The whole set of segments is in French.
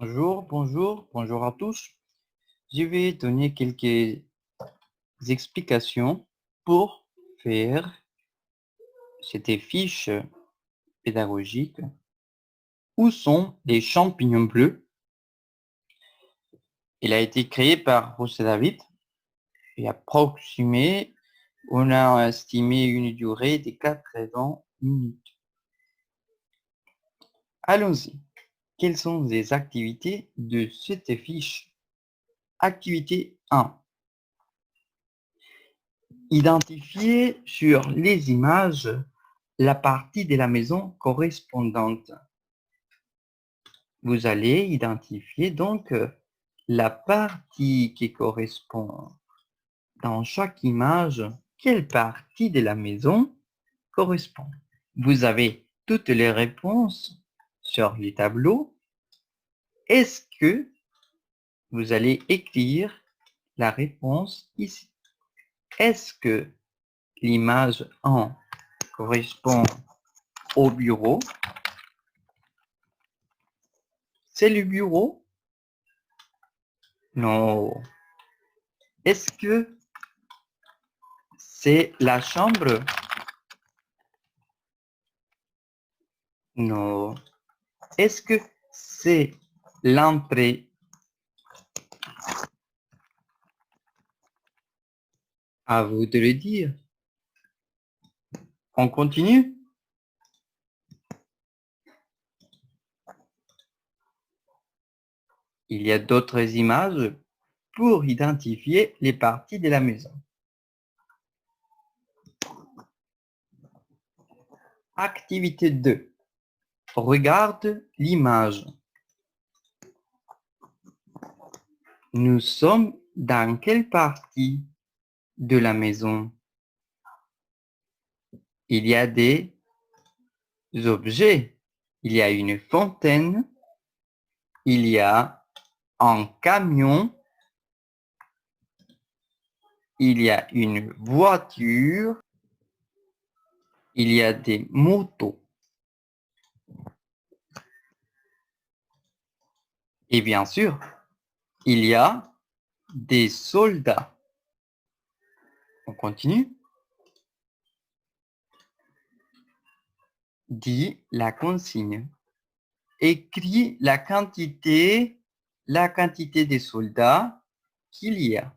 Bonjour à tous. Je vais donner quelques explications pour faire cette fiche pédagogique. Où sont les champignons bleus? Il a été créé par José David et on a estimé une durée de 80 minutes. Allons-y. Quelles sont les activités de cette fiche? Activité 1. Identifier sur les images la partie de la maison correspondante. Vous allez identifier donc la partie qui correspond dans chaque image. Quelle partie de la maison correspond? Vous avez toutes les réponses sur les tableaux. Est-ce que vous allez écrire la réponse ici? Est-ce que l'image 1 correspond au bureau? C'est le bureau? Non. Est-ce que c'est la chambre? Non. Est-ce que c'est l'entrée? À vous de le dire. On continue? Il y a d'autres images pour identifier les parties de la maison. Activité 2. Regarde l'image. Nous sommes dans quelle partie de la maison? Il y a des objets. Il y a une fontaine. Il y a un camion. Il y a une voiture. Il y a des motos. Et bien sûr, il y a des soldats. On continue. Dis la consigne. Écris la quantité des soldats qu'il y a.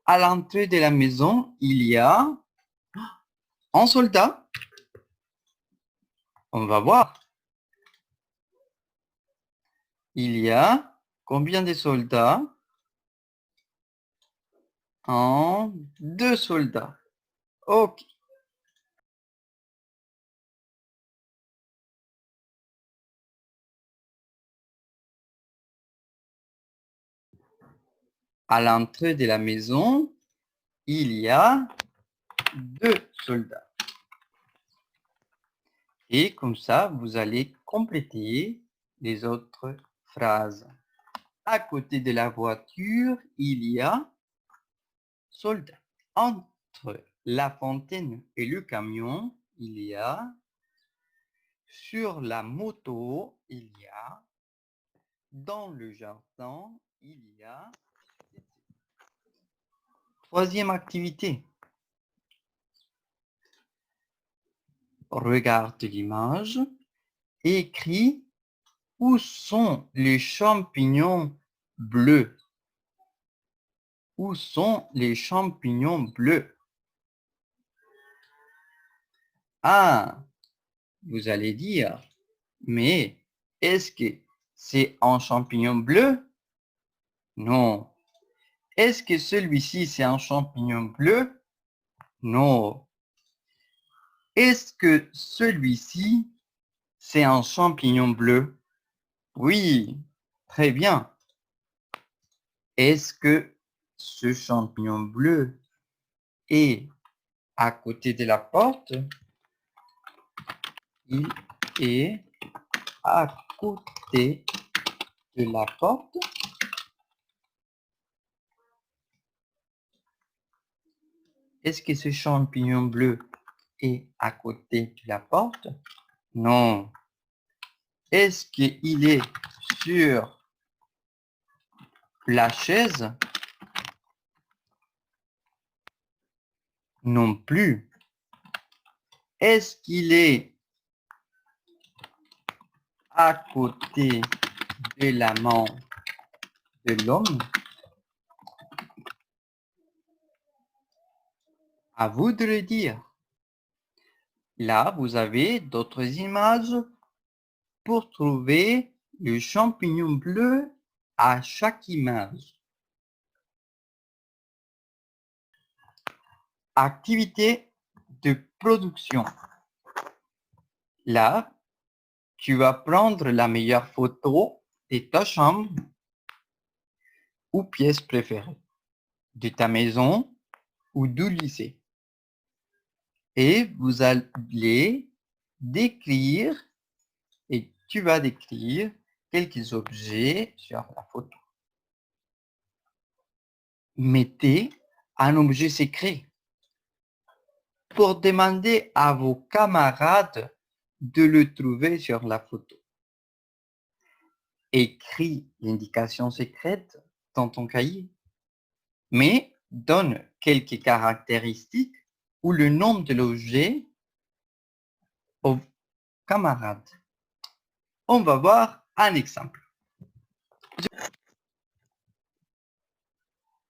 À l'entrée de la maison, il y a un soldat. On va voir. Il y a combien de soldats? Deux soldats. Ok. À l'entrée de la maison, il y a deux soldats. Et comme ça, vous allez compléter les autres phrases. À côté de la voiture, il y a soldats. Entre la fontaine et le camion, il y a. Sur la moto, il y a. Dans le jardin, il y a. Troisième activité. Regarde l'image. Écris où sont les champignons bleus. Où sont les champignons bleus? Ah, vous allez dire, mais est-ce que c'est un champignon bleu? Non. Est-ce que celui-ci, c'est un champignon bleu? Non. Est-ce que celui-ci, c'est un champignon bleu? Oui, très bien. Est-ce que ce champignon bleu est à côté de la porte? Il est à côté de la porte. Est-ce que ce champignon bleu est à côté de la porte? Non. Est-ce qu'il est sur la chaise? Non plus. Est-ce qu'il est à côté de la main de l'homme? À vous de le dire. Là, vous avez d'autres images pour trouver le champignon bleu à chaque image. Activité de production. Là, tu vas prendre la meilleure photo de ta chambre ou pièce préférée, de ta maison ou du lycée. Et vous allez décrire, et tu vas décrire quelques objets sur la photo. Mettez un objet secret pour demander à vos camarades de le trouver sur la photo. Écris l'indication secrète dans ton cahier, mais donne quelques caractéristiques ou le nom de l'objet aux camarades. On va voir un exemple.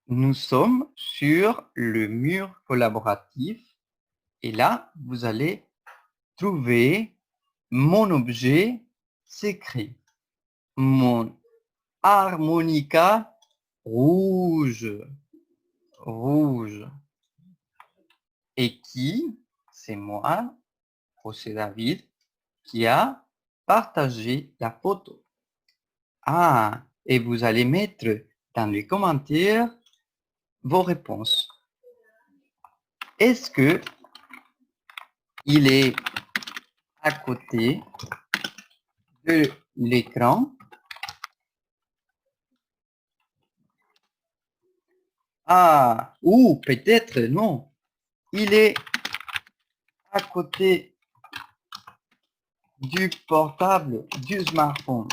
Nous sommes sur le mur collaboratif et là, vous allez trouver mon objet secret, mon harmonica rouge. Rouge. Et qui? C'est moi, José David, qui a partagé la photo. Ah, et vous allez mettre dans les commentaires vos réponses. Est-ce que il est à côté de l'écran? Ah, ou peut-être non. Il est à côté du portable, du smartphone.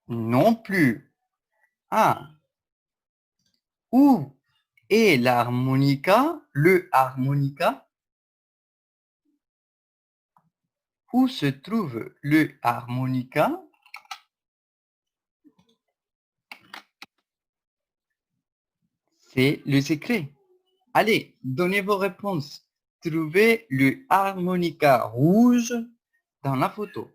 Non plus. Ah. Où est l'harmonica? Le harmonica? Où se trouve le harmonica? C'est le secret. Allez, donnez vos réponses. Trouvez le harmonica rouge dans la photo.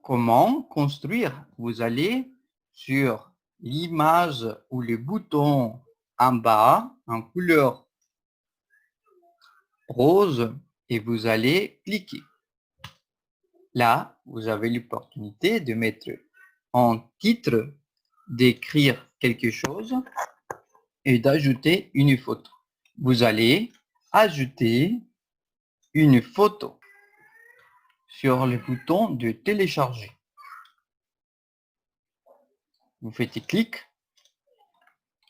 Comment construire? Vous allez sur l'image ou le bouton en bas en couleur rose et vous allez cliquer. Là, vous avez l'opportunité de mettre en titre, d'écrire quelque chose et d'ajouter une photo. Vous allez ajouter une photo sur le bouton de télécharger. Vous faites clic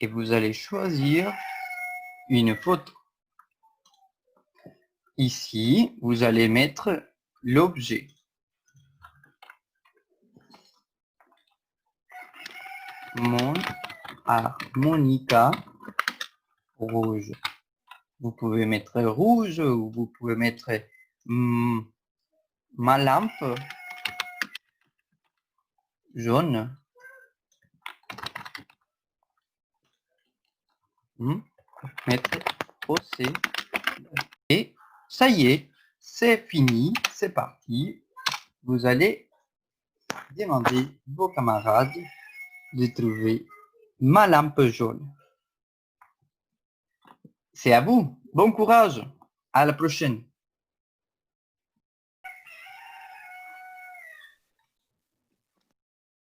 et vous allez choisir une photo. Ici, vous allez mettre l'objet. Mon harmonica rouge. Vous pouvez mettre rouge ou vous pouvez mettre ma lampe jaune. Mettre OC. Et ça y est, c'est fini, c'est parti. Vous allez demander vos camarades de trouver ma lampe jaune. C'est à vous. Bon courage. À la prochaine.